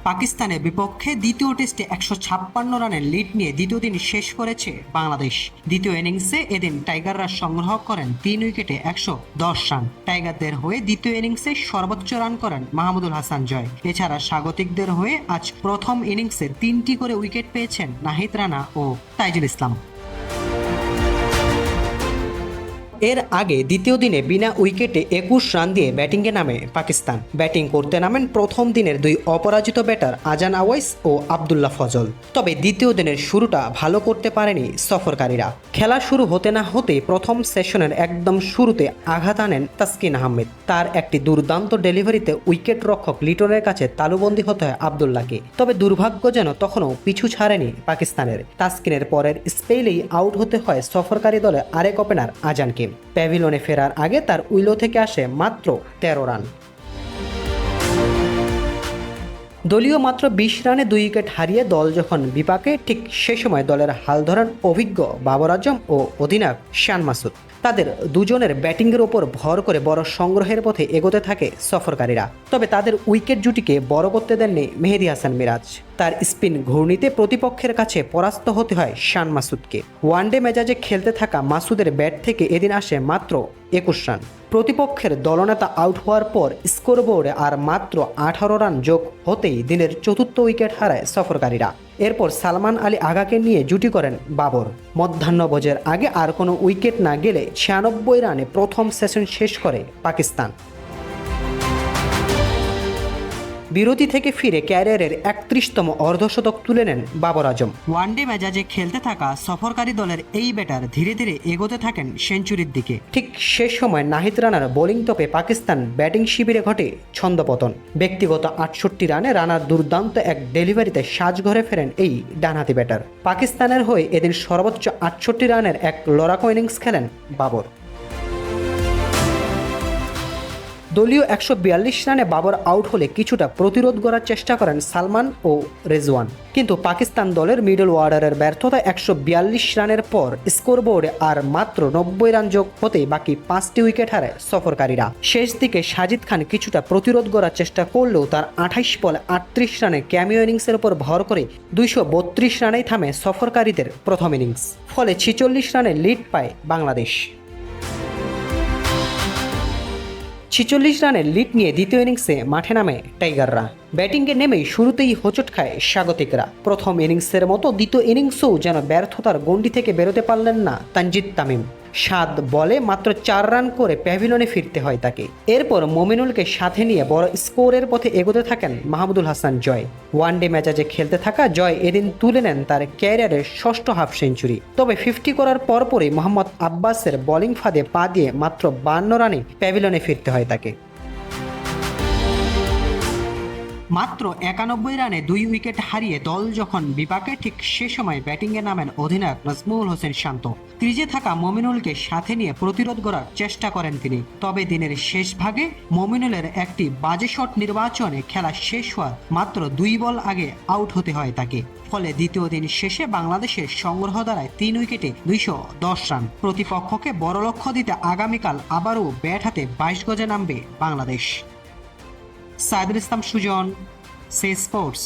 পাকিস্তানের বিপক্ষে দ্বিতীয় টেস্টে 156 রানের লিড নিয়ে দ্বিতীয় দিন শেষ করেছে বাংলাদেশ। দ্বিতীয় ইনিংসে এদিন টাইগাররা সংগ্রহ করেন 3 উইকেটে 110 রান। টাইগারদের হয়ে দ্বিতীয় ইনিংসে সর্বোচ্চ রান করেন মাহমুদুল হাসান জয়। এছাড়া স্বাগতিকদের হয়ে আজ প্রথম ইনিংসে 3টি করে উইকেট পেয়েছেন নাহিদ রানা ও তাইজুল ইসলাম। এর আগে দ্বিতীয় দিনে বিনা উইকেটে 21 রান দিয়ে ব্যাটিংয়ে নামে পাকিস্তান। ব্যাটিং করতে নামেন প্রথম দিনের 2 অপরাজিত ব্যাটার আজান আওয়াইস ও আবদুল্লাহ ফজল। তবে দ্বিতীয় দিনের শুরুটা ভালো করতে পারেনি সফরকারীরা। খেলা শুরু হতে না হতে প্রথম সেশনের একদম শুরুতে আঘাত আনেন তাসকিন আহমেদ। তার একটি দুর্দান্ত ডেলিভারিতে উইকেট রক্ষক লিটনের কাছে তালুবন্দী হতে হয় আবদুল্লাহকে। তবে দুর্ভাগ্য যেন তখনও পিছু ছাড়েনি পাকিস্তানের। তাসকিনের পরের স্পেলেই আউট হতে হয় সফরকারী দলের আরেক ওপেনার আজানকে। প্যাভিলনে ফেরার আগে তার উইলো থেকে আসে মাত্র 13 রান। দলীয় মাত্র 20 রানে 2 উইকেট হারিয়ে দল যখন বিপাকে, ঠিক সে সময় দলের হাল ধরেন অভিজ্ঞ বাবর আজম ও অধিনায়ক শান মাসুদ। তাদের দুজনের ব্যাটিংয়ের ওপর ভর করে বড় সংগ্রহের পথে এগোতে থাকে সফরকারীরা। তবে তাদের উইকেট জুটিকে বড় করতে দেননি মেহেদী হাসান মিরাজ। তার স্পিন ঘূর্ণিতে প্রতিপক্ষের কাছে পরাস্ত হতে হয় শান মাসুদকে। ওয়ানডে মেজাজে খেলতে থাকা মাসুদের ব্যাট থেকে এদিন আসে মাত্র 21 রান। প্রতিপক্ষের দলনেতা আউট হওয়ার পর স্কোরবোর্ডে আর মাত্র 18 রান যোগ হতেই দিনের চতুর্থ উইকেট হারায় সফরকারীরা। এরপর সালমান আলী আগাকে নিয়ে জুটি করেন বাবর। মধ্যাহ্নভোজের আগে আর কোনো উইকেট না গেলে 96 রানে প্রথম সেশন শেষ করে পাকিস্তান। বিরতি থেকে ফিরে ক্যারিয়ারের 31তম অর্ধশতক তুলে নেন বাবর আজম। ওয়ানডে মেজাজে খেলতে থাকা সফরকারী দলের এই ব্যাটার ধীরে ধীরে এগোতে থাকেন সেঞ্চুরির দিকে। ঠিক শেষ সময় নাহিদ রানার বোলিং তোপে পাকিস্তান ব্যাটিং শিবিরে ঘটে ছন্দপতন। ব্যক্তিগত 68 রানে রানার দুর্দান্ত এক ডেলিভারিতে সাজঘরে ফেরেন এই ডানহাতি ব্যাটার। পাকিস্তানের হয়ে এদিন সর্বোচ্চ 68 রানের এক লড়াকু ইনিংস খেলেন বাবর। দলীয় 142 রানে বাবর আউট হলে কিছুটা প্রতিরোধ করার চেষ্টা করেন সালমান ও রেজওয়ান, কিন্তু পাকিস্তান দলের মিডল অর্ডারের ব্যর্থতা 142 রানের পর স্কোরবোর্ডে আর মাত্র 90 রান যোগ হতেই বাকি 5টি উইকেট হারায় সফরকারীরা। শেষ দিকে সাজিদ খান কিছুটা প্রতিরোধ করার চেষ্টা করলেও তার 28 বলে 38 রানের ক্যামিও ইনিংসের উপর ভর করে 232 রানেই থামে সফরকারীদের প্রথম ইনিংস। ফলে 46 রানে লিড পায় বাংলাদেশ। 46 রানের লিড নিয়ে দ্বিতীয় ইনিংসে মাঠে নামে টাইগাররা। ব্যাটিংয়ে নেমেই শুরুতেই হোঁচট খায় স্বাগতিকরা। প্রথম ইনিংসের মতো দ্বিতীয় ইনিংসেও যেন ব্যর্থতার গণ্ডি থেকে বেরোতে পারলেন না তানজিদ তামিম। 7 বলে মাত্র 4 রান করে প্যাভিলনে ফিরতে হয় তাকে। এরপর মমিনুলকে সাথে নিয়ে বড় স্কোরের পথে এগোতে থাকেন মাহমুদুল হাসান জয়। ওয়ানডে মেজাজে খেলতে থাকা জয় এদিন তুলে নেন তার ক্যারিয়ারের 6ষ্ঠ হাফ সেঞ্চুরি। তবে 50 করার পরপরই মোহাম্মদ আব্বাসের বোলিং ফাঁদে পা দিয়ে মাত্র 52 রানে প্যাভিলনে ফিরতে হয় তাকে। মাত্র 91 রানে 2 উইকেট হারিয়ে দল যখন বিপাকে, ঠিক সে সময় ব্যাটিংয়ে নামেন অধিনায়ক নাজমুল হোসেন শান্ত। ক্রিজে থাকা মমিনুলকে সাথে নিয়ে প্রতিরোধ করার চেষ্টা করেন তিনি। তবে দিনের শেষ ভাগে মমিনুলের একটি বাজে শট নির্বাচনে খেলা শেষ হওয়ার মাত্র 2 বল আগে আউট হতে হয় তাকে। ফলে দ্বিতীয় দিন শেষে বাংলাদেশের সংগ্রহ দাঁড়ায় 3 উইকেটে 210 রান। প্রতিপক্ষকে বড় লক্ষ্য দিতে আগামীকাল আবারও ব্যাট হাতে 22 গজে নামবে বাংলাদেশ। সাইদুল ইসলাম সুজন, সে স্পোর্টস।